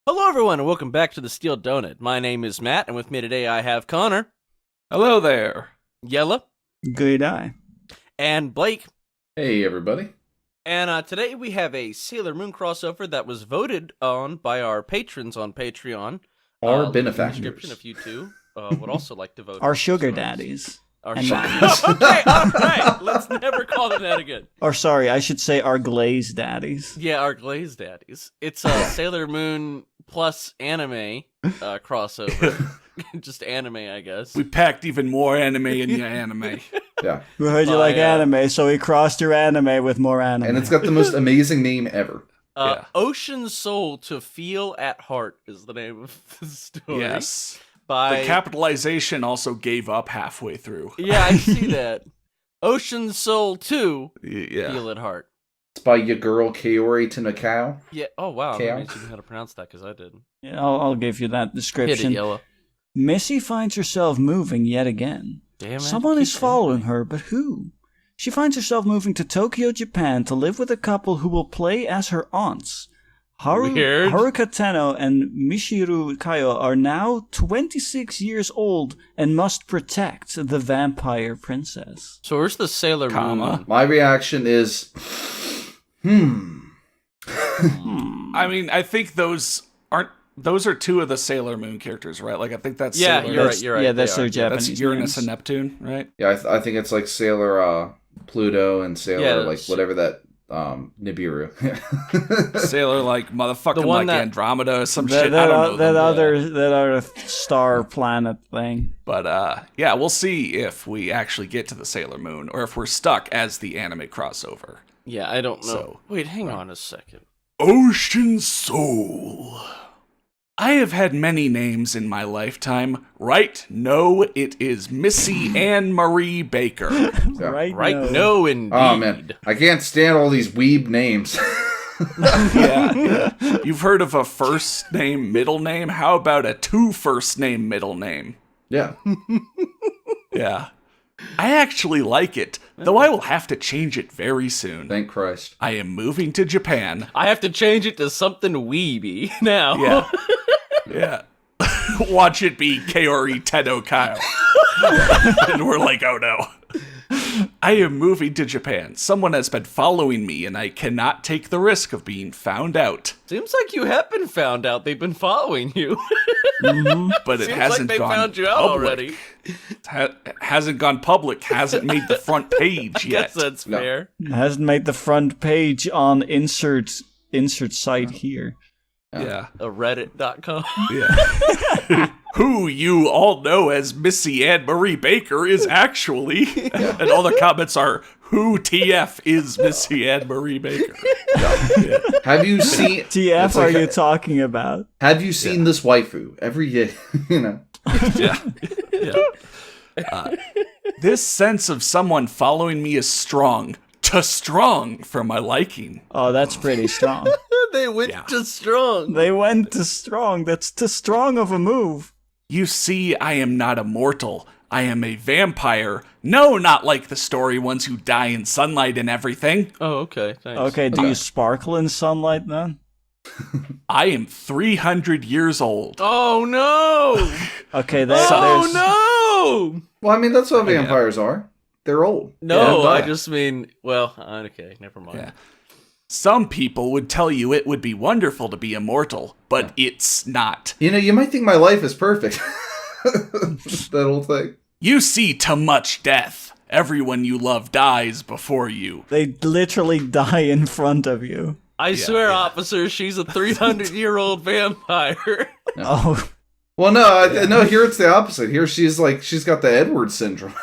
Hello, everyone, and welcome back to the Steel Donut. My name is Matt, and with me today I have Connor. Hello there. Yella. Good eye. And Blake. Hey, everybody. And today we have a Sailor Moon crossover that was voted on by our patrons on Patreon. Our benefactors. benefactors. Description if you two would also like to vote. Our sugar daddies. Our and sugar mommies. Okay, all right. Let's never call them that again. Or sorry, I should say our glazed daddies. Yeah, our glazed daddies. It's a Sailor Moon plus anime crossover. Just anime, I guess. We packed even more anime in your anime. Yeah. We heard you like anime, so we crossed your anime with more anime. And it's got the most amazing name ever. Ocean Soul to Feel at Heart is the name of the story. Yes. By... The capitalization also gave up halfway through. Yeah, I see that. Ocean Soul 2 Yeah. Feel at Heart. It's by your girl Kaori Tanakao. Yeah. Oh, wow. Kao. I mean, you know how to pronounce that because I didn't. Yeah, I'll give you that description. Hit it, Yellow. Missy finds herself moving yet again. Damn it. Someone is following her, but who? She finds herself moving to Tokyo, Japan to live with a couple who will play as her aunts. Weird. Haruka Tenno and Michiru Kayo are now 26 years old and must protect the vampire princess. So where's the Sailor Moon? My reaction is, I mean, I think those are two of the Sailor Moon characters, right? Like, I think that's Yeah, Sailor. you're right. Yeah, that's their That's Japanese Uranus names. and Neptune, right? Yeah, I think it's like Sailor Pluto and Sailor, Yeah, like, whatever that, Nibiru. Sailor, like, motherfucking, The one like, that- Andromeda or some shit. I don't know. That other star planet thing. But, yeah, we'll see if we actually get to the Sailor Moon or if we're stuck as the anime crossover. Yeah, I don't know. So- Wait, hang on a second. Ocean Soul. I have had many names in my lifetime, right? No, it is Missy Ann Marie Baker. Yeah. Right? No, indeed. Oh, man. I can't stand all these weeb names. Yeah. You've heard of a first name, middle name? How about a two first name, middle name? Yeah. Yeah. I actually like it, though I will have to change it very soon. Thank Christ. I am moving to Japan. I have to change it to something weeby now. Yeah. Yeah. Watch it be Kaori Tenno Kyle. And we're like, oh no. I am moving to Japan. Someone has been following me, and I cannot take the risk of being found out. Seems like you have been found out. They've been following you. But it Seems hasn't like they gone found you out public. already. Hasn't gone public. Hasn't made the front page yet. Guess that's No. fair. It hasn't made the front page on insert site here. Yeah. A Reddit.com. Yeah. Who you all know as Missy Ann Marie Baker is actually, and all the comments are, who TF is Missy Ann Marie Baker? Yeah. Have you seen... TF it's like are you talking about? Have you seen this waifu? Every year, you know. Yeah. Yeah. This sense of someone following me is strong. Too strong for my liking. Oh, that's pretty strong. They went Yeah. to strong. They went to strong. That's too strong of a move. You see, I am not immortal. I am a vampire. No, not like the story ones who die in sunlight and everything. Oh, okay. Thanks. Okay, do you sparkle in sunlight then? I am 300 years old. Oh, no. Okay, Oh, no. Well, I mean, that's what vampires are. They're old. No, Yeah, I die. just mean, well, okay, never mind. Yeah. Some people would tell you it would be wonderful to be immortal, but it's not. You know, you might think my life is perfect. That whole thing. You see too much death. Everyone you love dies before you. They literally die in front of you. I swear, officer, she's a 300-year-old vampire. Oh, Well, no, here it's the opposite. Here she's got the Edward syndrome.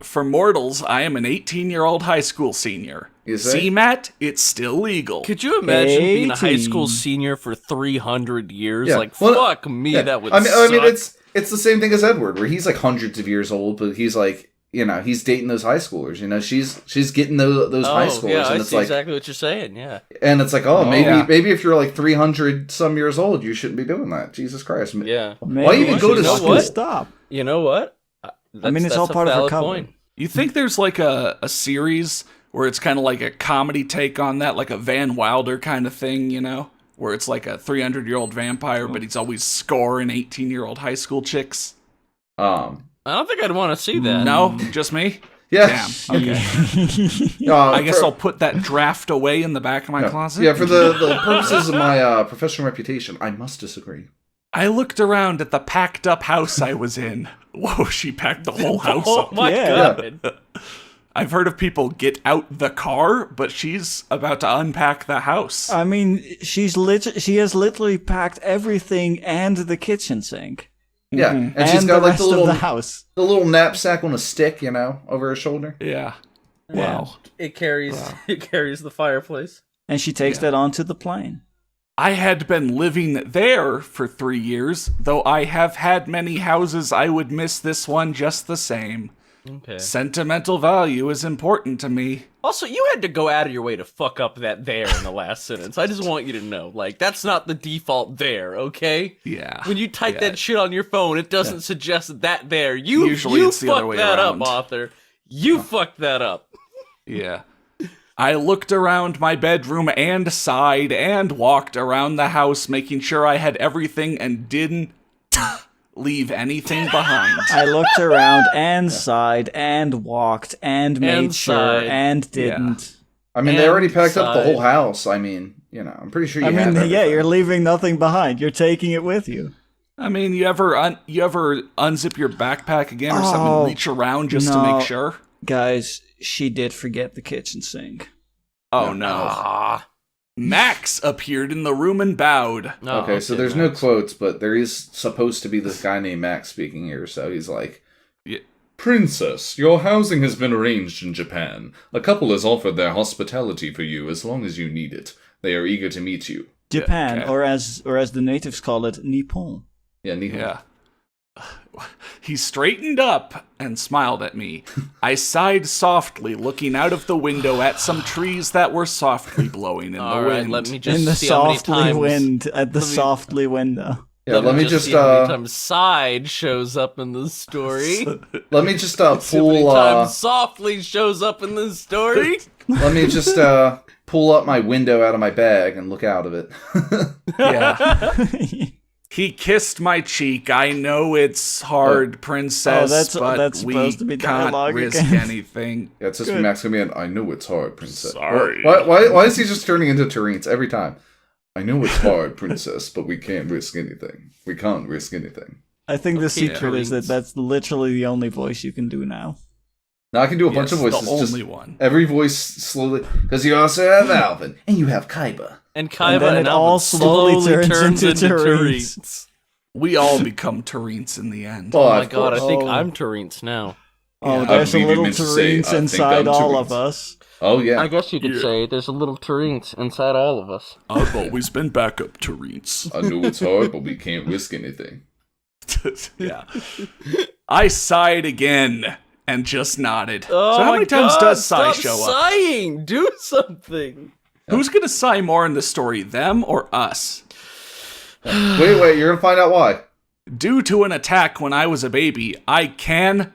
For mortals, I am an 18-year-old high school senior. You say? See, Matt? It's still legal. Could you imagine being a high 18. school senior for 300 years? Yeah. Like, Well, fuck me, Yeah. that would I mean, suck. it's the same thing as Edward, where he's like hundreds of years old, but he's like, you know, he's dating those high schoolers. You know, she's getting those high schoolers, yeah, I and it's see like, exactly what you're saying, yeah. and it's like, oh, yeah. maybe if you're like 300 some years old, you shouldn't be doing that. Jesus Christ. Yeah. Why even go to You know school? what? Stop. You know what? I mean, it's all part of her cover. You think there's like a series where it's kind of like a comedy take on that, like a Van Wilder kind of thing, you know? where it's like a 300-year-old vampire, but he's always scoring 18-year-old high school chicks? I don't think I'd want to see that. No, just me. Yeah. Damn. Okay. I guess I'll put that draft away in the back of my closet. Yeah, for the purposes of my professional reputation, I must disagree. I looked around at the packed up house I was in. Whoa, she packed the whole house Oh up. my god. I've heard of people get out the car, but she's about to unpack the house. I mean, she has literally packed everything and the kitchen sink. Yeah, and she's And got the like rest the little of the house. knapsack on a stick, over her shoulder. Yeah. Wow. It carries the fireplace. And she takes that onto the plane. I had been living there for 3 years, though I have had many houses. I would miss this one just the same. Okay. Sentimental value is important to me. Also, you had to go out of your way to fuck up that there in the last sentence. I just want you to know, that's not the default there, okay? Yeah. When you type that shit on your phone, it doesn't suggest that there. Usually it's the other way fucked that around. up, author. You fucked that up. Yeah. I looked around my bedroom and sighed and walked around the house, making sure I had everything and didn't leave anything behind. I looked around and sighed and walked and made sure sighed. and didn't. I mean, they already packed up the whole house. I mean, I'm pretty sure you have everything. You're leaving nothing behind. You're taking it with you. I mean, you ever unzip your backpack again or something and reach around just to make sure? Guys, she did forget the kitchen sink. Oh, no. Max appeared in the room and bowed. Okay, so there's no quotes, but there is supposed to be this guy named Max speaking here, so he's like, Princess, your housing has been arranged in Japan. A couple has offered their hospitality for you as long as you need it. They are eager to meet you. Japan, or as the natives call it, Nippon. Yeah, Nihon. Yeah. He straightened up and smiled at me. I sighed softly, looking out of the window at some trees that were softly blowing in the wind. Let me just In the see how many softly times, wind, at the softly window. Yeah, let me just see how many times side shows up in the story. let me just See how many pull times softly shows up in the story. let me just pull up my window out of my bag and look out of it. Yeah. He kissed my cheek. I know it's hard, princess, but that's we supposed to be can't dialogue risk again. anything. Yeah, it's just Max coming in. I know it's hard, princess. Sorry. Why is he just turning into Terrence every time? I know it's hard, princess, but we can't risk anything. We can't risk anything. I think the Okay, secret is that that's literally the only voice you can do now. Now I can do a bunch of voices. The only one. Every voice slowly, because you also have Alvin and you have Kaiba. And Kaiba then and it all Alvin slowly turns into Terrence. Terrence. We all become Terrence in the end. Well, Oh my of god, I course. think I'm Terrence now. Oh, Yeah. there's I a believe you little meant to say, Terrence I think inside I'm all Terrence. of us. Oh yeah. I guess you could say there's a little Terrence inside all of us. I've always been backup Terrence. I know it's hard, but we can't risk anything. Yeah. I sighed again and just nodded. Oh So how my many times God, does Sigh stop show up? sighing! Do something! Who's gonna sigh more in the story, them or us? Wait, you're gonna find out why. Due to an attack when I was a baby, I can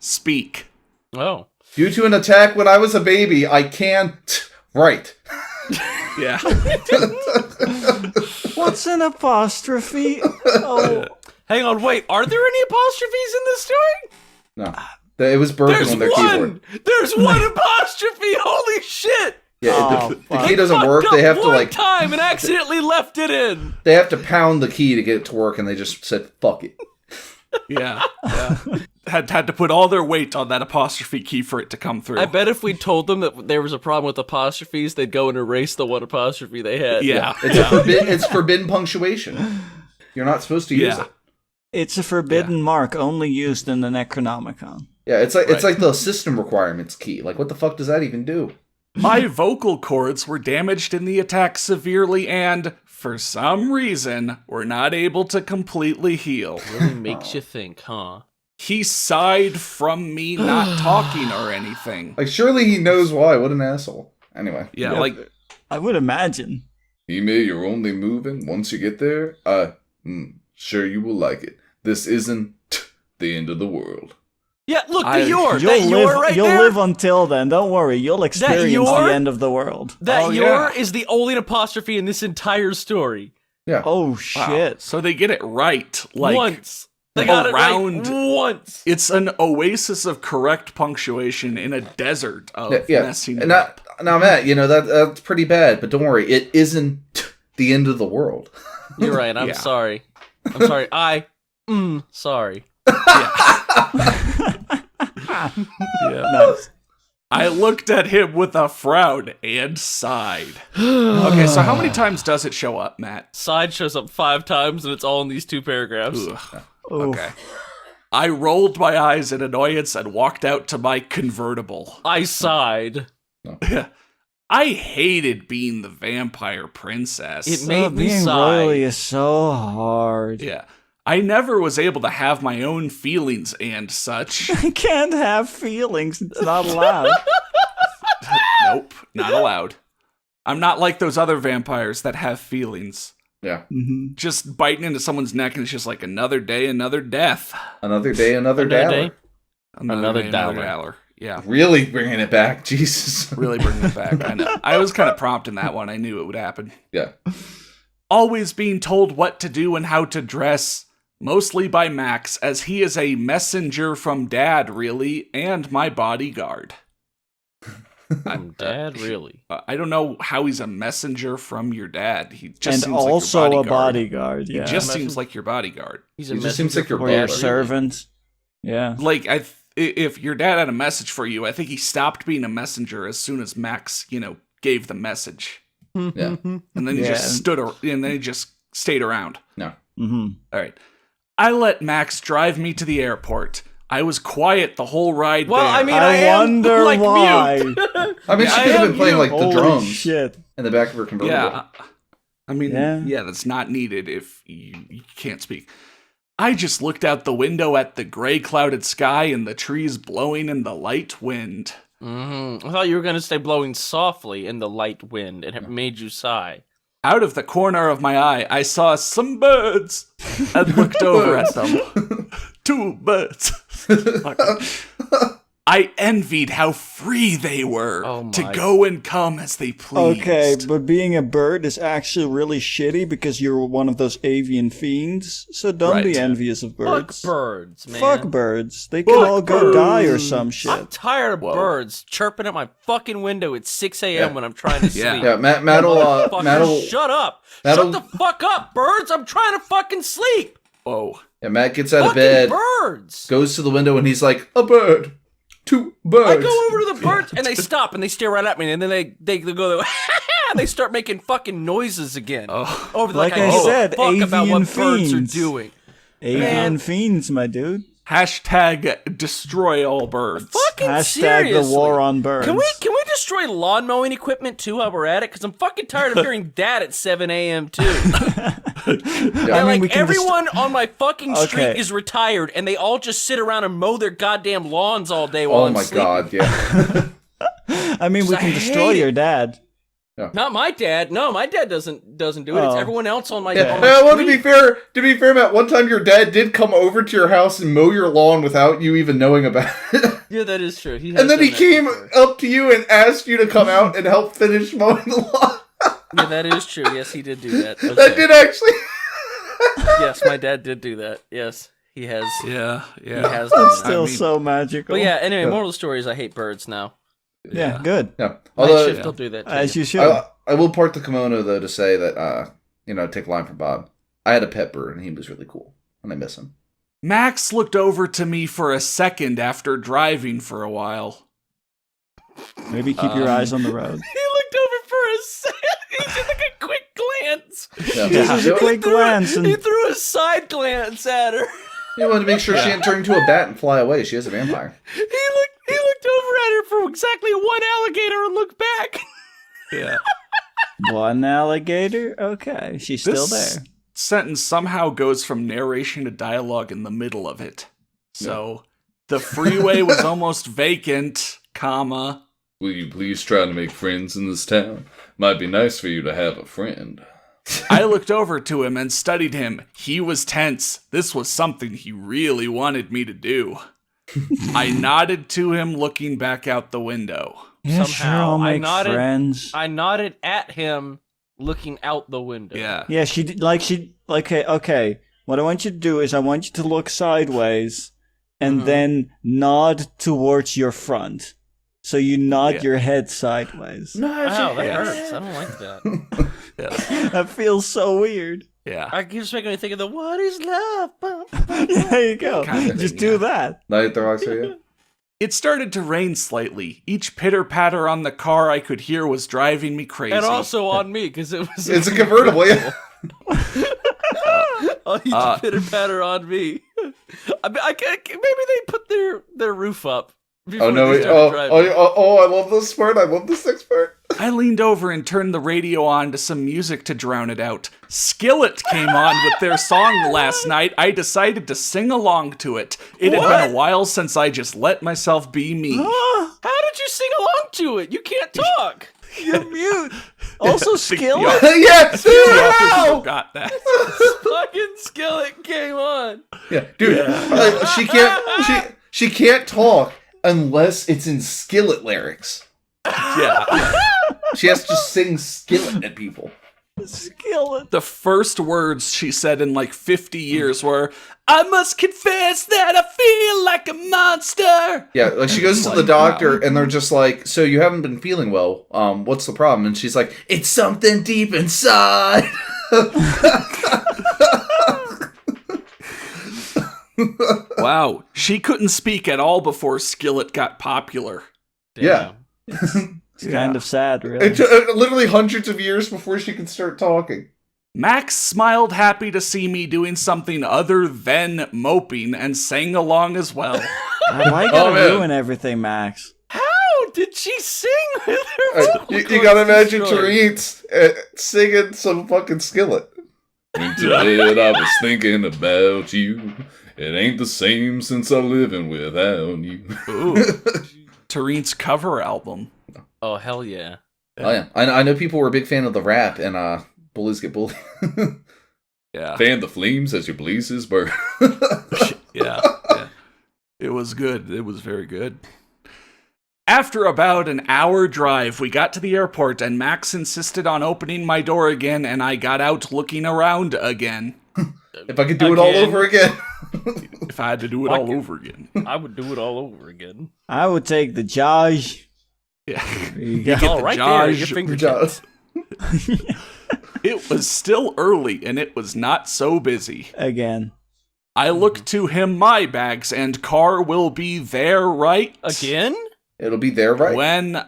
speak. Oh. Due to an attack when I was a baby, I can write. Yeah. What's an apostrophe? Oh, Hang on, wait, are there any apostrophes in this story? No, it was broken There's on their one! keyboard. There's one apostrophe! Holy shit! Yeah, Oh, the fuck. key doesn't work. Fucked They up have to one time and accidentally left it in. they have to pound the key to get it to work, and they just said fuck it. Yeah. Had to put all their weight on that apostrophe key for it to come through. I bet if we told them that there was a problem with apostrophes, they'd go and erase the one apostrophe they had. Yeah. It's forbidden punctuation. You're not supposed to use Yeah. it. it's a forbidden mark only used in the Necronomicon. Yeah, it's like Right. the system requirements key. Like, what the fuck does that even do? My vocal cords were damaged in the attack severely and, for some reason, were not able to completely heal. Really makes you think, huh? He sighed from me not talking or anything. Like, surely he knows why. What an asshole. Anyway. Yeah, like, I would imagine. Hime, you're only moving. Once you get there, sure you will like it. This isn't the end of the world. Yeah, look, the You'll Yor. That Yor right you'll there. live until then. Don't worry. You'll experience Yor? the end of the world. That Yor is the only apostrophe in this entire story. Yeah. Oh Wow. shit! So they get it right. Like Once. They got it right around- once. it's an oasis of correct punctuation in a desert of messing it And up. now, Matt, that's pretty bad, but don't worry, it isn't the end of the world. You're right. I'm Yeah. sorry. I'm sorry. Sorry. Yeah. Nice. I looked at him with a frown and sighed. Okay, so how many times does it show up, Matt? Side shows up 5 times, and it's all in these 2 paragraphs. Ugh. Oof. Okay. I rolled my eyes in annoyance and walked out to my convertible. I sighed. I hated being the vampire princess. It made me being sigh. royally is so hard. Yeah. I never was able to have my own feelings and such. I can't have feelings. It's not allowed. Nope, not allowed. I'm not like those other vampires that have feelings. Yeah. Mhm. Just biting into someone's neck and it's just like another day, another death. Another day, another Another dollar. day. Another Another dollar. Yeah, Really bringing it back, Jesus. really bringing it back. I know. I was kind of prompting that one. I knew it would happen. Yeah. Always being told what to do and how to dress, mostly by Max, as he is a messenger from Dad, really, and my bodyguard. I'm Dad, really? I don't know how he's a messenger from your dad. He just And seems also like your a bodyguard. He Yeah. just seems like your bodyguard. He's He just seems like your or your brother. servant. Yeah. Like, if your dad had a message for you, I think he stopped being a messenger as soon as Max, gave the message, Yeah. and then he Yeah. just and then he just stayed around. No. Mm-hmm. All right, I let Max drive me to the airport. I was quiet the whole ride Well, there. I mean, I am, wonder like, why. mute. I mean, she I could have am been playing like the Holy drums shit. in the back of her convertible. yeah, I mean, Yeah. yeah, that's not needed if you can't speak. I just looked out the window at the gray clouded sky and the trees blowing in the light wind. I thought you were going to say blowing softly in the light wind, and it made you sigh. Out of the corner of my eye, I saw some birds and looked over at them. 2 birds. I envied how free they were Oh to my. go and come as they pleased. Okay, but being a bird is actually really shitty because you're one of those avian fiends. So don't Right. be envious of birds. Fuck birds, man. Fuck birds. They can Fuck all go die or birds. some I'm shit. tired of Whoa. birds chirping at my fucking window at 6 a.m. Yeah. when I'm trying to sleep. Yeah. Yeah, Matt'll, Motherfucker, shut up. Matt'll- Shut the fuck up, birds. I'm trying to fucking sleep. Whoa. yeah, Matt gets out of Fucking bed, birds. goes to the window, and he's like, a bird. 2 birds. I go over to the birds and they stop and they stare right at me and then they go and they start making fucking noises again. Oh. Over Like I I give a said, fuck about what avian birds are fiends. doing. Avian Man. fiends, my dude. Hashtag destroy all birds. Fucking Hashtag seriously. the war on birds. Can we destroy lawn mowing equipment too while we're at it? Because I'm fucking tired of hearing that at 7 a.m. too. I mean, Like we can everyone on my fucking street Okay. is retired, and they all just sit around and mow their goddamn lawns all day while Oh I'm my sleeping. god, yeah. I mean, we I can destroy hate your it. dad. Not my dad. No, my dad doesn't do it. It's Oh. everyone else on my. Yeah. On my Well, to street. be fair, Matt, one time your dad did come over to your house and mow your lawn without you even knowing about it. Yeah, that is true. He has And then he done that came before. up to you and asked you to come out and help finish mowing the lawn. Yeah, that is true. Yes, he did do that. That Okay. did actually. Yes, my dad did do that. Yes, he has. Yeah, He yeah. has done It's that. still I mean- so magical. But yeah, anyway, moral of the story is I hate birds now. Yeah, good. Yeah. Night Although, shift will do that to As you. you should. I will part the kimono though to say that take a line from Bob. I had a pet bird and he was really cool, and I miss him. Max looked over to me for a second after driving for a while. Maybe keep your eyes on the road. He looked over for a second. He did like a quick glance. Yeah. Just a quick glance He and threw a side glance at her. He wanted to make sure she didn't turn into a bat and fly away. She is a vampire. He looked over at her for exactly one alligator and looked back. Yeah. one alligator. Okay, she's still This there. sentence somehow goes from narration to dialogue in the middle of it. So, the freeway was almost vacant, comma. Will you please try to make friends in this town? Might be nice for you to have a friend. I looked over to him and studied him. He was tense. This was something he really wanted me to do. I nodded to him, looking back out the window. Yeah, Somehow, sure, I'll I make nodded- friends. I nodded at him, looking out the window. Yeah. Yeah, okay. What I want you to do is I want you to look sideways and then nod towards your front. So you nod your head sideways. Wow, that hurts. I don't like that. Yeah. That feels so weird. Yeah. I just making me think of the "What is love?" There you go. Kind of Just thing, do yeah. that. Night the rocks for you. It started to rain slightly. Each pitter-patter on the car I could hear was driving me crazy. And also on me, because it was. It's a convertible, yeah. Oh, you pitter patter on me. I mean, maybe they put their roof up. Oh no! They started driving. I love this part. I love this next part. I leaned over and turned the radio on to some music to drown it out. Skillet came on with their song last night. I decided to sing along to it. It had been a while since I just let myself be me. How did you sing along to it? You can't talk. You're mute. Also, skill. Yes, I forgot that. Fucking Skillet came on. yeah, dude. Like, she can't talk unless it's in Skillet lyrics. Yeah. She has to sing Skillet at people. Skillet. The first words she said in like 50 years were, "I must confess that I feel like a monster." Yeah, like she goes to the doctor and they're just like, "So you haven't been feeling well? What's the problem?" And she's like, "It's something deep inside." Wow. She couldn't speak at all before Skillet got popular. Yeah. It's kind of sad, really. It's literally hundreds of years before she can start talking. Max smiled happy to see me doing something other than moping and sang along as well. Why you gotta man. ruin everything, Max? How did she sing with her vocal You gotta cords imagine destroyed? Therese singing some fucking Skillet. Today I was thinking about you. It ain't the same since I'm living without you. Ooh. Tarine's cover album. Oh, hell yeah. Oh yeah, I know people were a big fan of the rap and Bullies Get Bullied. Yeah. Fan the flames as your blazes burn. Yeah. It was good. It was very good. After about an hour drive, we got to the airport and Max insisted on opening my door again and I got out looking around again. If I could do it all Again. over again. If I had to do it all over again. I would do it all over again. I would take the Josh. Yeah. There you go. Oh, the right there, your Josh- fingertips. It was still early and it was not so busy. Again. I look to him my bags and car will be there, right? Again? It'll be there, right?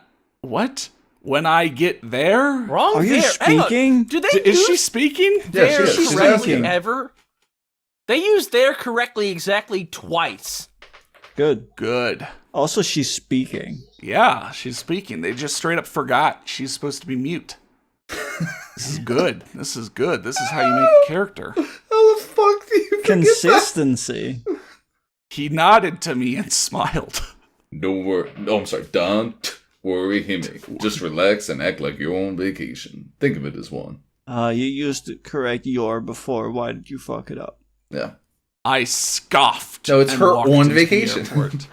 When I get there? Wrong Are you there. Hang on. speaking? Do they Is use she speaking? Yeah, there she is. She's correctly asking. ever? They use there correctly exactly twice. Good. Good. Also, she's speaking. Yeah, she's speaking. They just straight up forgot she's supposed to be mute. This is good. This is good. This is how you make a character. How the fuck do you forget Consistency. He nodded to me and smiled. that? Don't worry. No, I'm sorry. Don't worry, Himmy. Just relax and act like you're on vacation. Think of it as one. You used to correct your before. Why did you fuck it up? Yeah. I scoffed. No, it's and her walked on into the vacation. airport.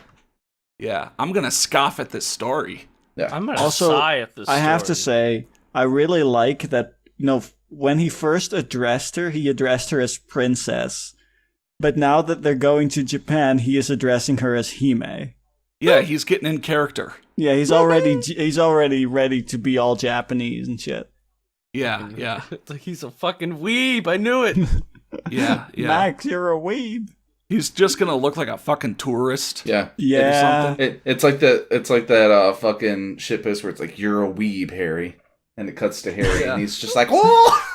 Yeah, I'm gonna scoff at this story. Yeah. I'm gonna Also, sigh at this I have to story. say, I really like that, when he first addressed her, he addressed her as princess. But now that they're going to Japan, he is addressing her as Hime. Yeah, he's getting in character. Yeah, he's already ready to be all Japanese and shit. Yeah, yeah, It's like he's a fucking weeb. I knew it. yeah, yeah. Max, you're a weeb. He's just gonna look like a fucking tourist. Yeah. Yeah. It's like that fucking shitpost where it's like, you're a weeb, Harry. And it cuts to Harry Yeah. and he's just like, oh!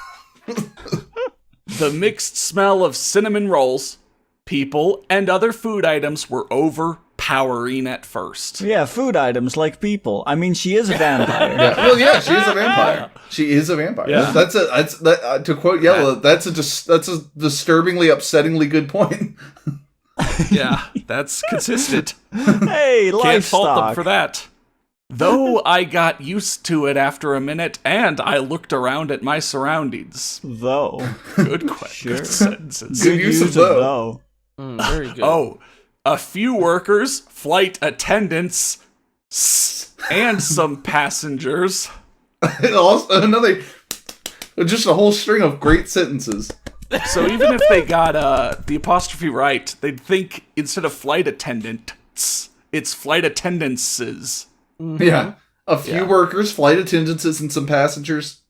The mixed smell of cinnamon rolls, people, and other food items were overpowering at first. Yeah, food items like people. I mean, she is a vampire. Yeah. Well, yeah, she is a vampire. She is a vampire. Yeah. To quote Yellow, that's a disturbingly, upsettingly good point. Yeah, that's consistent. Hey, Can't fault them livestock. for that. Though I got used to it after a minute, and I looked around at my surroundings. Though. Good question. Sure. Good sentences. Good use of though. Very good. Oh, a few workers, flight attendants, and some passengers. And also just a whole string of great sentences. So even if they got the apostrophe right, they'd think instead of flight attendants, it's flight attendances. Yeah. A few workers, flight attendants, and some passengers.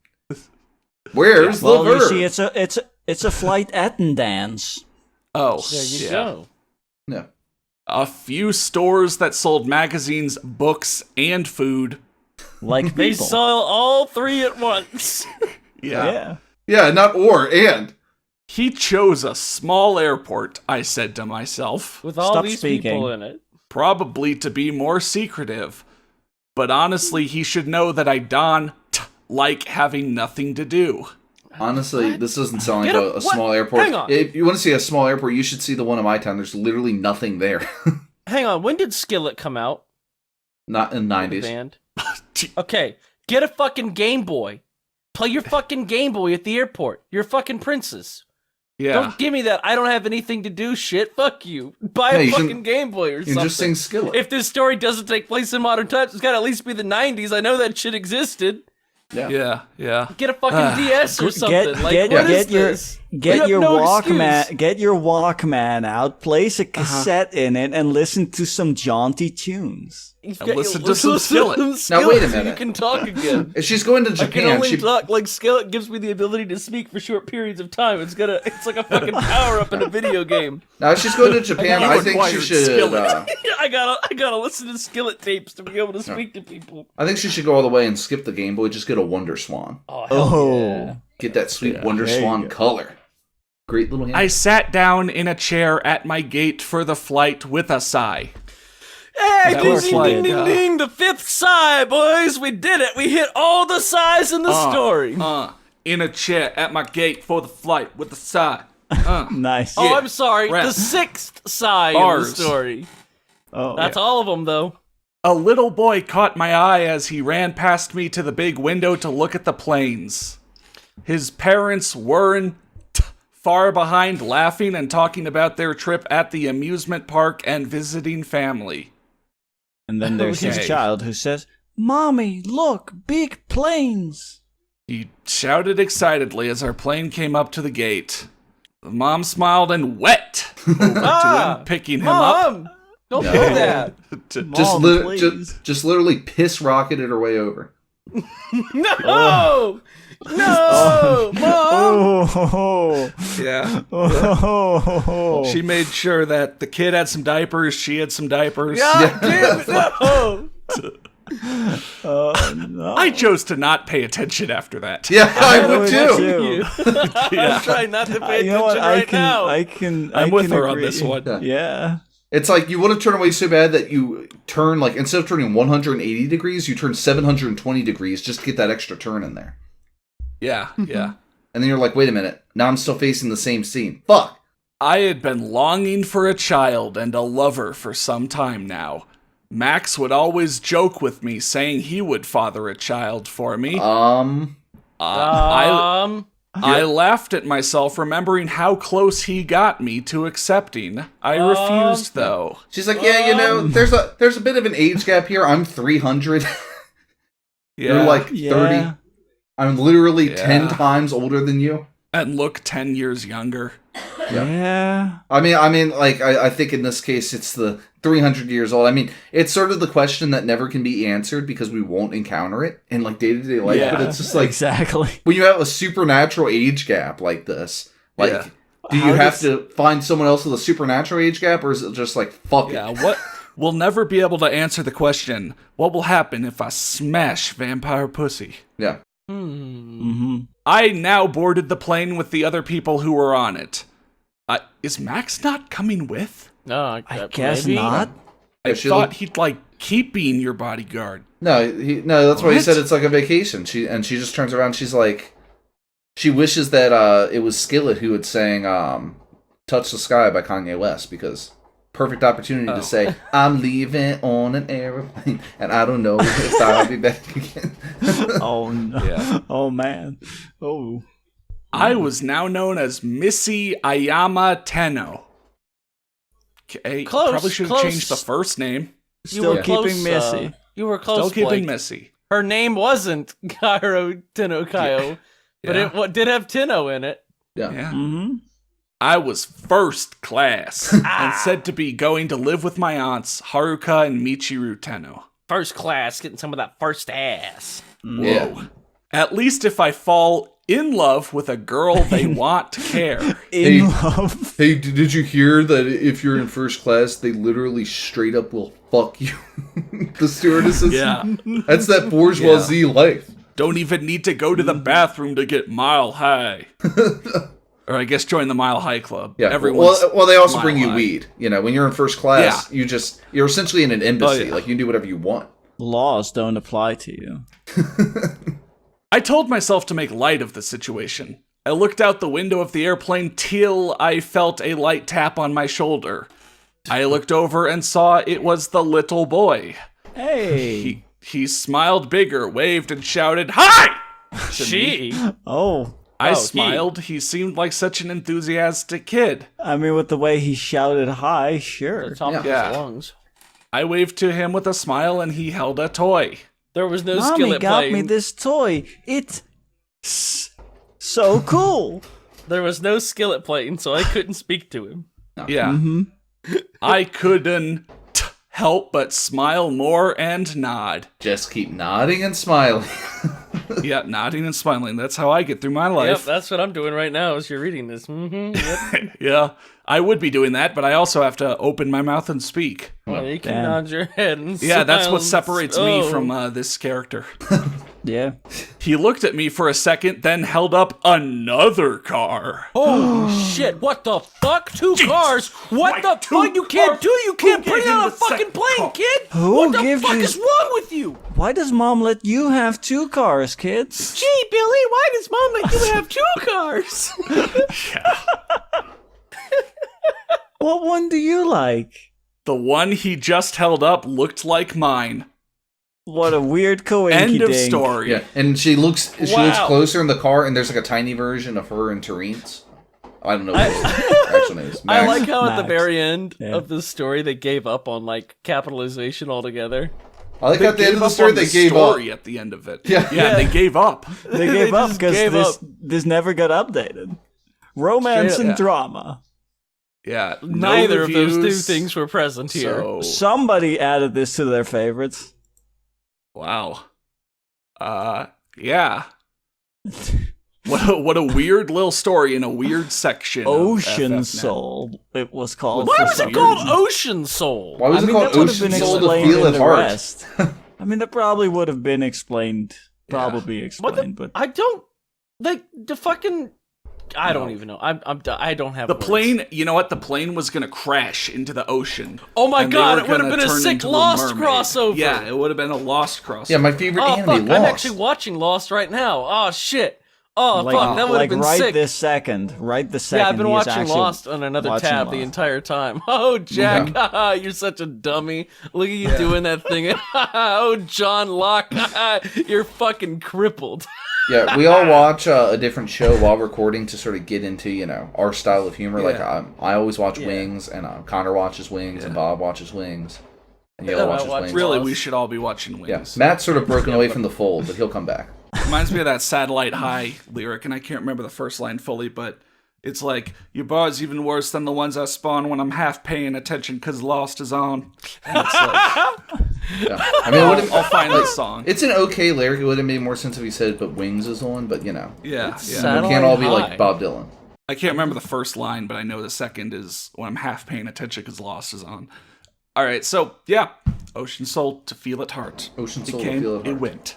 Where's the verb? You see, it's a flight attendance. Oh, There you go. Yeah. A few stores that sold magazines, books, and food. Like They people. saw all three at once. Yeah. Yeah, not or, and. He chose a small airport, I said to myself. With all Stop these speaking. people in it. Probably to be more secretive. But honestly, he should know that I don't like having nothing to do. Honestly, this doesn't sound like Get a small airport. Hang on. If you want to see a small airport, you should see the one in my town. There's literally nothing there. Hang on, when did Skillet come out? Not in the The 90s. band? Okay, get a fucking Game Boy. Play your fucking Game Boy at the airport. You're a fucking princess. Yeah. Don't give me that I don't have anything to do shit. Fuck you. Buy Yeah, a you fucking can- Game Boy or You something. can just sing Skillet. If this story doesn't take place in modern times, it's gotta at least be the 90s. I know that shit existed. Yeah. Get a fucking DS or something. What is this? You Get have your no Walkman. excuse. Get your Walkman out. Place a cassette in it and listen to some jaunty tunes. You've And got- listen you- to some Skillet. Now, wait a so you minute. can talk again. If she's going to I can Japan, only talk like Skillet gives me the ability to speak for short periods of time. It's like a fucking power up in a video game. now if she's going to Japan, You I think she acquired should. Skillet. I gotta listen to Skillet tapes to be able to speak to people. I think she should go all the way and skip the Game Boy. Just get a Wonder Swan. Oh, hell yeah. Get that sweet Wonder there you Swan go. color. Great little hand. I sat down in a chair at my gate for the flight with a sigh. Hey, That ding, was ding, like, ding, ding, ding, the fifth sigh, boys. We did it. We hit all the sighs in the story. In a chair at my gate for the flight with a sigh. Nice. Oh, I'm sorry. Rap. The sixth sigh in Bars. the story. Oh, That's all of them, though. A little boy caught my eye as he ran past me to the big window to look at the planes. His parents weren't far behind, laughing and talking about their trip at the amusement park and visiting family. And then there's Okay. his child who says, "Mommy, look, big planes." He shouted excitedly as our plane came up to the gate. The mom smiled and wet over to him, picking him up. Mom, don't do that. just, Mom, please. just literally piss rocketed her way over. No! No! Mom! Oh, Yeah. oh, She made sure that the kid had some diapers, she had some diapers. God damn it, no! no. I chose to not pay attention after that. Yeah, I would too. I'm trying not to pay You know what? attention right now. I'm with her on agree. this one. Yeah. It's like you want to turn away so bad that you turn, like, instead of turning 180 degrees, you turn 720 degrees just to get that extra turn in there. Yeah. And then you're like, wait a minute, now I'm still facing the same scene. Fuck. I had been longing for a child and a lover for some time now. Max would always joke with me, saying he would father a child for me. I laughed at myself, remembering how close he got me to accepting. I refused, though. She's like, yeah, you know, there's a bit of an age gap here. I'm 300. You're like 30. Yeah. I'm literally Yeah. 10 times older than you. And look 10 years younger. Yeah. I mean, like, I think in this case, it's the 300 years old. I mean, it's sort of the question that never can be answered because we won't encounter it in, like, day-to-day life. Yeah, but it's just like, Exactly. when you have a supernatural age gap like this, like, Yeah. do you have to find someone else with a supernatural age gap, or is it just like, fuck Yeah, it? what? We'll never be able to answer the question, what will happen if I smash vampire pussy? Yeah. Mm-hmm. I now boarded the plane with the other people who were on it. Is Max not coming with? No, I guess maybe. not. I she thought looked- he'd, like, keep being your bodyguard. No, that's why he What? said it's like a vacation. She just turns around, she's like, she wishes that it was Skillet who had sang Touch the Sky by Kanye West, because perfect opportunity to say, I'm leaving on an airplane, and I don't know if I'll be back again. Oh no. Yeah. Oh man. Oh. I was now known as Missy Ayama Tenno. Close, Probably should have close. changed the first name. Still were keeping close, Missy. You were close, Still keeping Blake. Missy. Her name wasn't Kairo Tenno-Kayo, but it did have Tenno in it. Yeah. Yeah. Mm-hmm. I was first class and said to be going to live with my aunts, Haruka and Michiru Tenno. First class, getting some of that first ass. Yeah. Whoa. At least if I fall in love with a girl they want to care. In love. Hey, did you hear that if you're in first class, they literally straight up will fuck you? The stewardesses? Yeah. That's that bourgeoisie life. Don't even need to go to the bathroom to get Mile High. Or I guess join the Mile High Club. Yeah. Everyone's Well, they also Mile bring you High. weed. You know, when you're in first class, you're essentially in an embassy. Oh, yeah. Like, you can do whatever you want. Laws don't apply to you. I told myself to make light of the situation. I looked out the window of the airplane till I felt a light tap on my shoulder. I looked over and saw it was the little boy. Hey. He smiled bigger, waved, and shouted, "Hi!" She? Oh. I he. smiled. He seemed like such an enthusiastic kid. I mean, with the way he shouted hi, The sure. top of Yeah. his lungs. I waved to him with a smile, and he held a toy. There was no Mommy skillet got plane. me this toy. It's so cool. There was no skillet plane, so I couldn't speak to him. Yeah. Mm-hmm. I couldn't help but smile more and nod. Just keep nodding and smiling. Yeah, nodding and smiling. That's how I get through my Yep, life. that's what I'm doing right now as you're reading this. Yep. Yeah, I would be doing that, but I also have to open my mouth and speak. Well, you can Damn. nod your head and Yeah, that's what smile. separates me Oh. from this character. Yeah. He looked at me for a second, then held up another car. Holy shit, what the fuck? Two cars? What Christ, the two fuck? You can't cars? do, you can't Who bring gave him out a the fucking second plane, car? kid! Who What the gives fuck you- is wrong with you? Why does mom let you have two cars, kids? Gee, Billy, why does mom let you have two cars? What one do you like? The one he just held up looked like mine. What a weird coinky End of dink. story. Yeah, and she looks Wow. closer in the car, and there's like a tiny version of her and Terence. I don't know what her actual name is. I Max. like how at the Max. very end Yeah. of the story they gave up on like capitalization altogether. I like how at the end of the Gave story up on they the gave story up. at the end of it. Yeah. yeah, they gave up. They gave up just because gave this up. this never got updated. Romance Straight and up. drama. Yeah, no Neither of those two reviews, things were present here. So, Somebody added this to their favorites. wow. Yeah. What a weird little story in a weird section. Ocean of FFnet. Soul, it was called. Why for was some it called reason. Ocean Soul? Why was I it mean, called that would have Ocean been Soul to explained Feel in It the Heart? rest. I mean, that probably would have been explained. Probably What the- explained, but I don't like the fucking. I don't No. even know. I don't have The words. plane, you know what? The plane was gonna crash into the ocean. Oh my and they God, were it would have gonna been a turn sick into Lost mermaid. crossover. Yeah, it would have been a Lost crossover. Yeah, my favorite Oh anime, fuck! Lost. I'm actually watching Lost right now. Oh shit! Oh fuck! That would have like been right sick. this second. Right the second. Yeah, I've been he is watching actually Lost on another watching tab the Lost. entire time. Oh, Jack, you're such a dummy. Look at you doing that thing. Oh, John Locke, you're fucking crippled. Yeah, we all watch a different show while recording to sort of get into, you know, our style of humor. Like, I always watch Wings, and Connor watches Wings, and Bob watches Wings, and Yellow Yeah, I watches watch Wings. Really, Lost. we should all be watching Yeah, Wings. Matt's sort of broken away from the fold, but he'll come back. Reminds me of that Satellite High lyric, and I can't remember the first line fully, but it's like, your bar's even worse than the ones I spawn when I'm half paying attention because Lost is on. And it's like, Yeah. I mean, it would've- I'll find this song. it's an okay lyric. It would have made more sense if he said, but Wings is on, but, you know. Yeah. sad. We can't all be Satellite like Bob Dylan. I can't remember the first line, but I know the second is when I'm half paying attention because Lost is on. All right, so yeah, Ocean Soul to Feel It Heart. Ocean Soul to Became Feel It a Heart. went.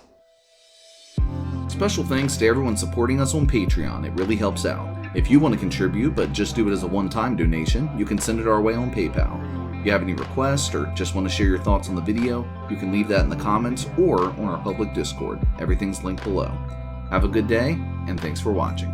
Special thanks to everyone supporting us on Patreon. It really helps out. If you want to contribute, but just do it as a one-time donation, you can send it our way on PayPal. If you have any requests or just want to share your thoughts on the video, you can leave that in the comments or on our public Discord. Everything's linked below. Have a good day, and thanks for watching.